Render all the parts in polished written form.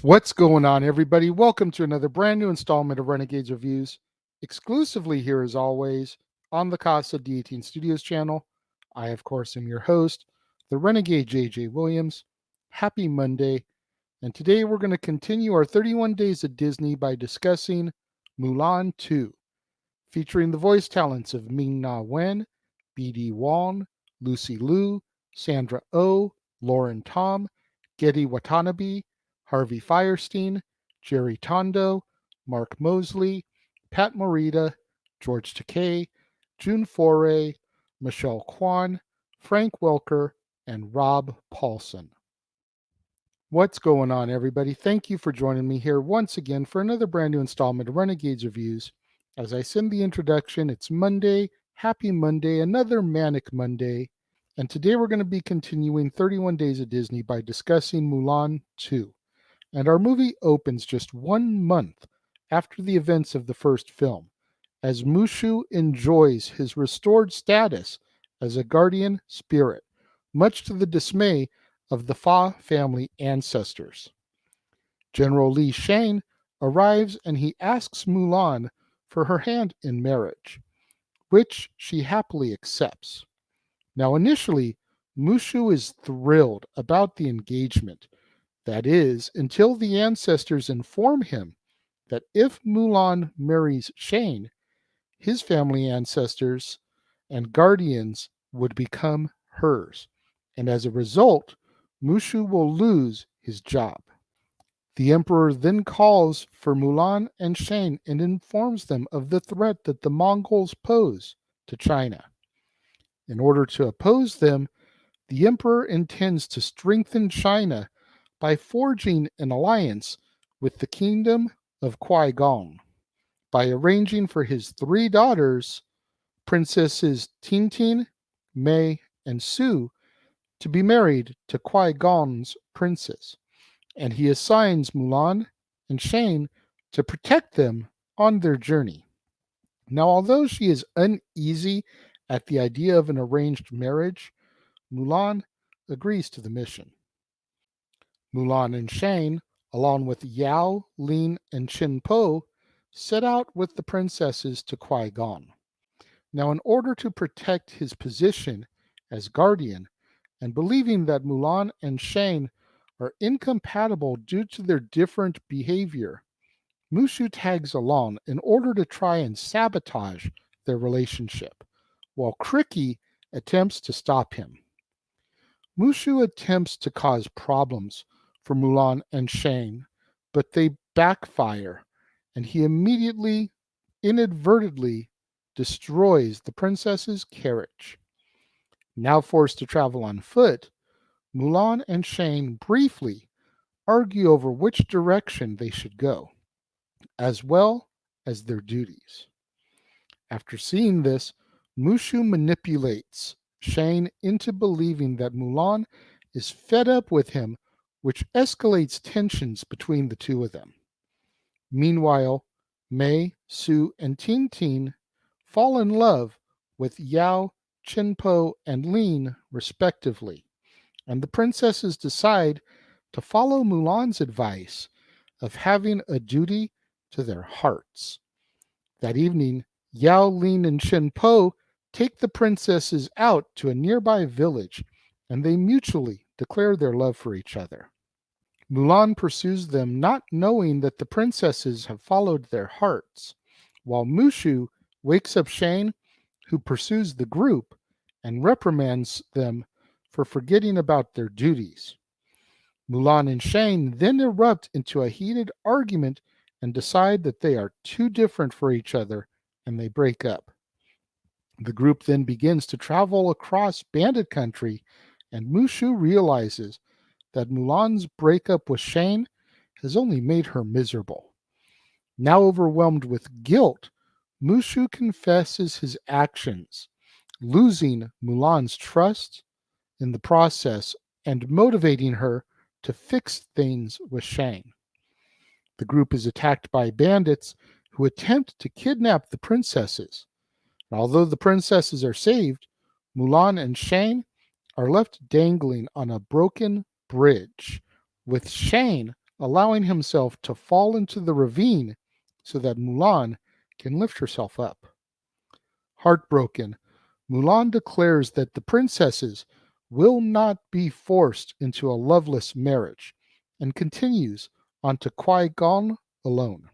What's going on, everybody? Welcome to another brand new installment of Renegades Reviews, exclusively here as always on the Casa D18 Studios Channel. I, of course, am your host, the Renegade JJ Williams. Happy Monday, and today we're going to continue our 31 Days of Disney by discussing Mulan II, featuring the voice talents of Ming-Na Wen, B.D. Wong, Lucy Liu, Sandra Oh, Lauren Tom, Getty Watanabe, Harvey Fierstein, Jerry Tondo, Mark Mosley, Pat Morita, George Takei, June Foray, Michelle Kwan, Frank Welker, and Rob Paulson. What's going on, everybody? Thank you for joining me here once again for another brand new installment of Renegades Reviews. As I send the introduction, it's Monday. Happy Monday, another Manic Monday. And today we're going to be continuing 31 Days of Disney by discussing Mulan II. And our movie opens just 1 month after the events of the first film, as Mushu enjoys his restored status as a guardian spirit, much to the dismay of the Fa family ancestors. General Li Shane arrives and he asks Mulan for her hand in marriage, which she happily accepts. Now, initially, Mushu is thrilled about the engagement. That is, until the ancestors inform him that if Mulan marries Shane, his family ancestors and guardians would become hers, and as a result, Mushu will lose his job. The emperor then calls for Mulan and Shane and informs them of the threat that the Mongols pose to China. In order to oppose them, the emperor intends to strengthen China by forging an alliance with the kingdom of Qui-Gong, by arranging for his 3 daughters, Princesses Tintin, Mei, and Su, to be married to Qui-Gong's princes, and he assigns Mulan and Shane to protect them on their journey. Now, although she is uneasy at the idea of an arranged marriage, Mulan agrees to the mission. Mulan and Shane, along with Yao, Lin, and Chin Po, set out with the princesses to Qui-Gon. Now, in order to protect his position as guardian, and believing that Mulan and Shane are incompatible due to their different behavior, Mushu tags along in order to try and sabotage their relationship, while Cricky attempts to stop him. Mushu attempts to cause problems for Mulan and Shane, but they backfire, and he immediately, inadvertently, destroys the princess's carriage. Now forced to travel on foot, Mulan and Shane briefly argue over which direction they should go, as well as their duties. After seeing this, Mushu manipulates Shane into believing that Mulan is fed up with him, which escalates tensions between the two of them. Meanwhile, Mei, Su, and Tintin fall in love with Yao, Chinpo, and Lin, respectively, and the princesses decide to follow Mulan's advice of having a duty to their hearts. That evening, Yao, Lin, and Chinpo take the princesses out to a nearby village, and they mutually declare their love for each other. Mulan pursues them, not knowing that the princesses have followed their hearts, while Mushu wakes up Shane, who pursues the group and reprimands them for forgetting about their duties. Mulan and Shane then erupt into a heated argument and decide that they are too different for each other, and they break up. The group then begins to travel across Bandit Country, and Mushu realizes that Mulan's breakup with Shane has only made her miserable. Now overwhelmed with guilt, Mushu confesses his actions, losing Mulan's trust in the process and motivating her to fix things with Shane. The group is attacked by bandits who attempt to kidnap the princesses. Although the princesses are saved, Mulan and Shane are left dangling on a broken bridge, with Shane allowing himself to fall into the ravine so that Mulan can lift herself up. Heartbroken, Mulan declares that the princesses will not be forced into a loveless marriage and continues on to Qui Gon alone.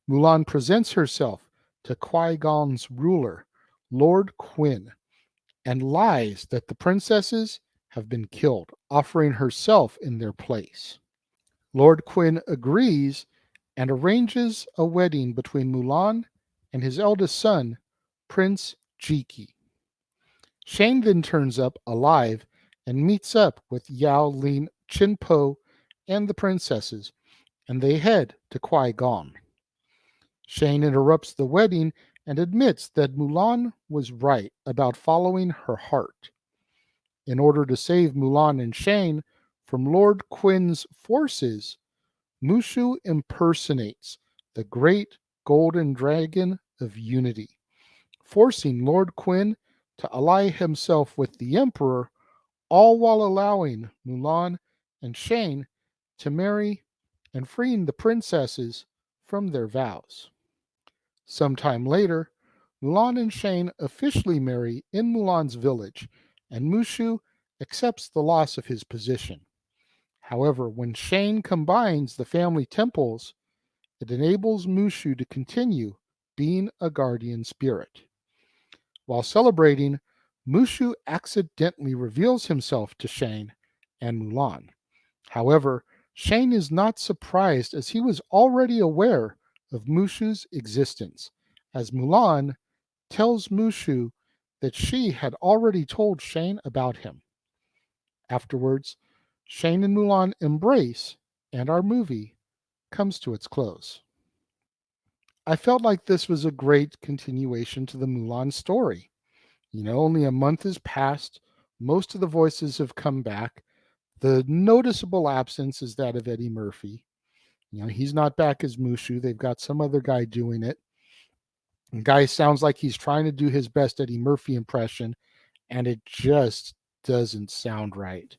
Mulan presents herself to Qui Gon's ruler, Lord Quinn, and lies that the princesses have been killed, offering herself in their place. Lord Quinn agrees and arranges a wedding between Mulan and his eldest son, Prince Jiki. Shane then turns up alive and meets up with Yao Lin Chinpo and the princesses, and they head to Qui Gon. Shane interrupts the wedding and admits that Mulan was right about following her heart. In order to save Mulan and Shane from Lord Quinn's forces, Mushu impersonates the great golden dragon of unity, forcing Lord Quinn to ally himself with the Emperor, all while allowing Mulan and Shane to marry and freeing the princesses from their vows. Sometime later, Mulan and Shane officially marry in Mulan's village, and Mushu accepts the loss of his position. However, when Shane combines the family temples, it enables Mushu to continue being a guardian spirit. While celebrating, Mushu accidentally reveals himself to Shane and Mulan. However, Shane is not surprised as he was already aware of Mushu's existence, as Mulan tells Mushu that she had already told Shane about him. Afterwards, Shane and Mulan embrace, and our movie comes to its close. I felt like this was a great continuation to the Mulan story. Only a month has passed, most of the voices have come back. The noticeable absence is that of Eddie Murphy. He's not back as Mushu. They've got some other guy doing it. The guy sounds like he's trying to do his best Eddie Murphy impression, and it just doesn't sound right.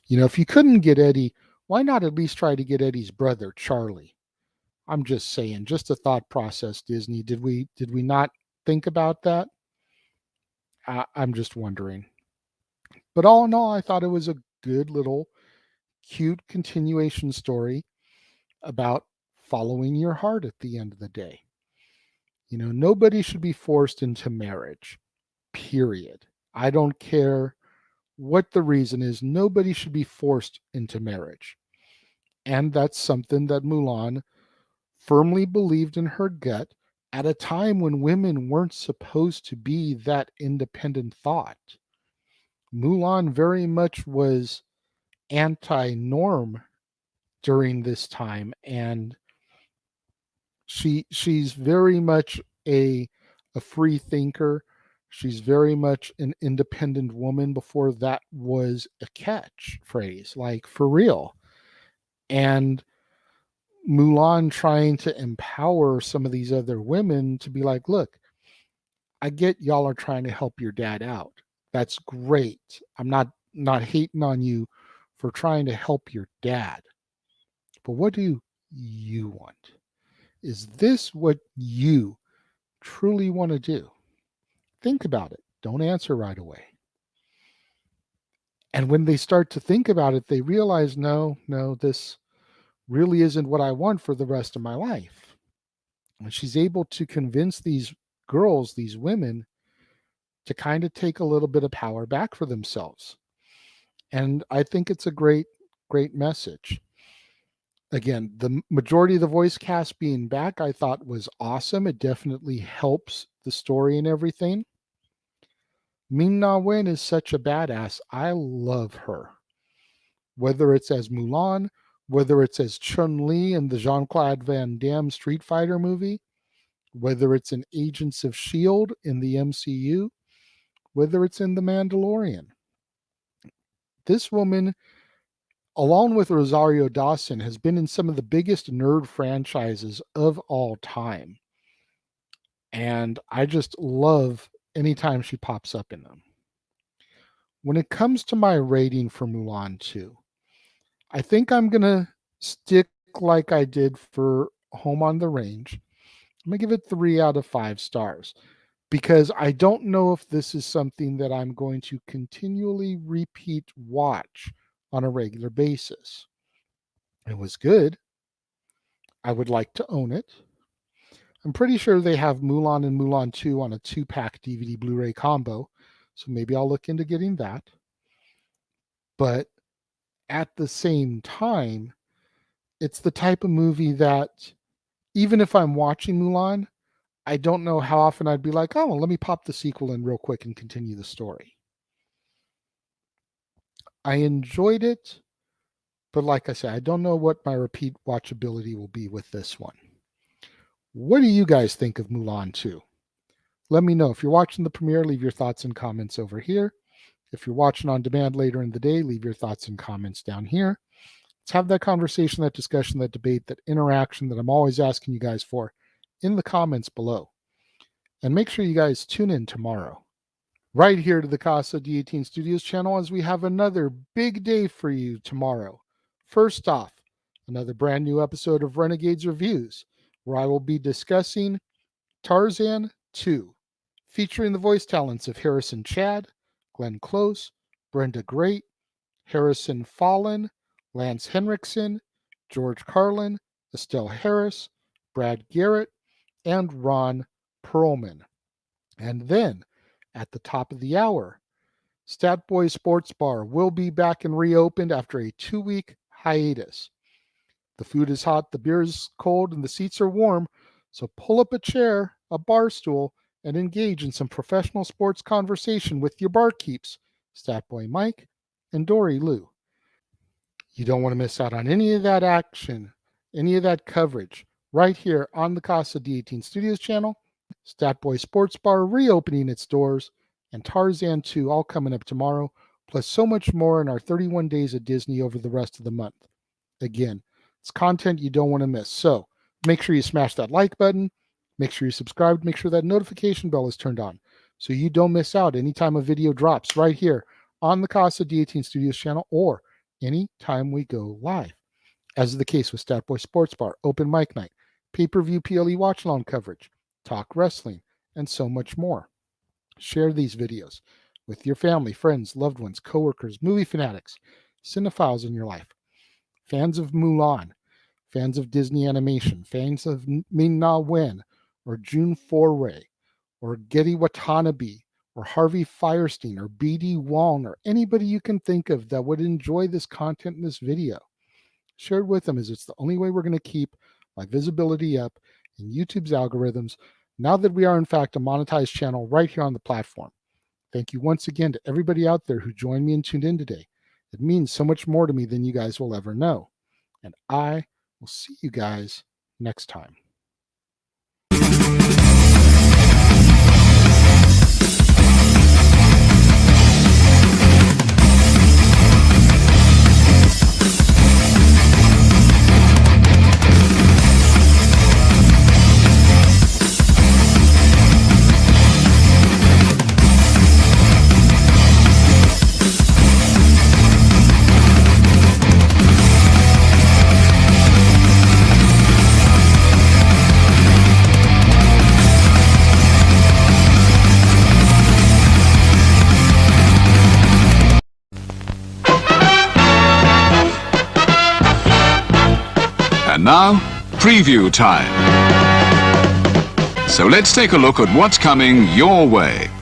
If you couldn't get Eddie, why not at least try to get Eddie's brother, Charlie? I'm just saying, just a thought process, Disney. Did we not think about that? I'm just wondering. But all in all, I thought it was a good little cute continuation story about following your heart at the end of the day. Nobody should be forced into marriage, period. I don't care what the reason is, nobody should be forced into marriage. And that's something that Mulan firmly believed in her gut at a time when women weren't supposed to be that independent thought. Mulan very much was anti norm during this time, and she's very much a free thinker. She's very much an independent woman before that was a catchphrase, like for real. And Mulan trying to empower some of these other women to be like, look, I get y'all are trying to help your dad out. That's great. I'm not hating on you for trying to help your dad. But what do you want? Is this what you truly want to do? Think about it. Don't answer right away. And when they start to think about it, they realize, no, this really isn't what I want for the rest of my life. And she's able to convince these girls, these women, to kind of take a little bit of power back for themselves. And I think it's a great message. Again, the majority of the voice cast being back, I thought was awesome. It definitely helps the story and everything. Ming Na Wen is such a badass. I love her. Whether it's as Mulan, whether it's as Chun Li in the Jean Claude Van Damme Street Fighter movie, whether it's in Agents of S.H.I.E.L.D. in the MCU, whether it's in The Mandalorian. This woman, along with Rosario Dawson, has been in some of the biggest nerd franchises of all time. And I just love anytime she pops up in them. When it comes to my rating for Mulan 2, I think I'm going to stick like I did for Home on the Range. I'm going to give it 3 out of 5 stars because I don't know if this is something that I'm going to continually repeat watch on a regular basis. It was good. I would like to own it. I'm pretty sure they have Mulan and Mulan 2 on a 2-pack DVD Blu-ray combo, so maybe I'll look into getting that. But at the same time, it's the type of movie that even if I'm watching Mulan, I don't know how often I'd be like, oh, well, let me pop the sequel in real quick and continue the story. I enjoyed it, but like I said, I don't know what my repeat watchability will be with this one. What do you guys think of Mulan 2? Let me know. If you're watching the premiere, leave your thoughts and comments over here. If you're watching on demand later in the day, leave your thoughts and comments down here. Let's have that conversation, that discussion, that debate, that interaction that I'm always asking you guys for in the comments below. And make sure you guys tune in tomorrow, right here to the Casa D18 Studios channel, as we have another big day for you tomorrow. First off, another brand new episode of Renegades Reviews, where I will be discussing Tarzan 2, featuring the voice talents of Harrison Chad, Glenn Close, Brenda Great, Harrison Fallon, Lance Henriksen, George Carlin, Estelle Harris, Brad Garrett, and Ron Perlman. And then, at the top of the hour, Stat Boy Sports Bar will be back and reopened after a 2-week hiatus. The food is hot, the beer is cold, and the seats are warm, so pull up a chair, a bar stool, and engage in some professional sports conversation with your barkeeps, Stat Boy Mike and Dory Lou. You don't want to miss out on any of that action, any of that coverage, right here on the Casa D18 Studios channel. Stat Boy Sports Bar reopening its doors, and Tarzan 2 all coming up tomorrow, plus so much more in our 31 Days at Disney over the rest of the month. Again, it's content you don't want to miss. So make sure you smash that like button, make sure you subscribe, make sure that notification bell is turned on so you don't miss out anytime a video drops right here on the Casa D18 Studios channel or anytime we go live. As is the case with Stat Boy Sports Bar, Open Mic Night, pay-per-view PLE watch-along coverage, talk wrestling, and so much more. Share these videos with your family, friends, loved ones, coworkers, movie fanatics, cinephiles in your life, fans of Mulan, fans of Disney animation, fans of Ming-Na Wen, or June Foray, or Getty Watanabe, or Harvey Firestein, or BD Wong, or anybody you can think of that would enjoy this content in this video. Share it with them, as it's the only way we're going to keep my visibility up in YouTube's algorithms now that we are in fact a monetized channel right here on the platform. Thank you once again to everybody out there who joined me and tuned in today. It means so much more to me than you guys will ever know. And I will see you guys next time. And now, preview time. So let's take a look at what's coming your way.